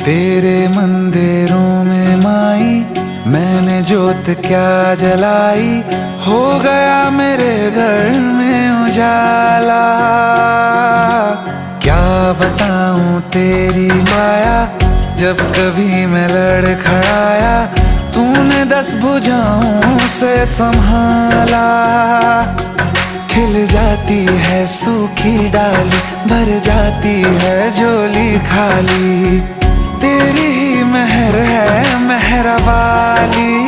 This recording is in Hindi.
तेरे मंदिरों में माई मैंने जोत क्या जलाई, हो गया मेरे घर में उजाला। क्या बताऊं तेरी माया, जब कभी मैं लड़खड़ाया तूने 10 भुजाओं से संभाला। खिल जाती है सूखी डाली, भर जाती है झोली खाली, तेरी ही मेहर है मेहर वाली।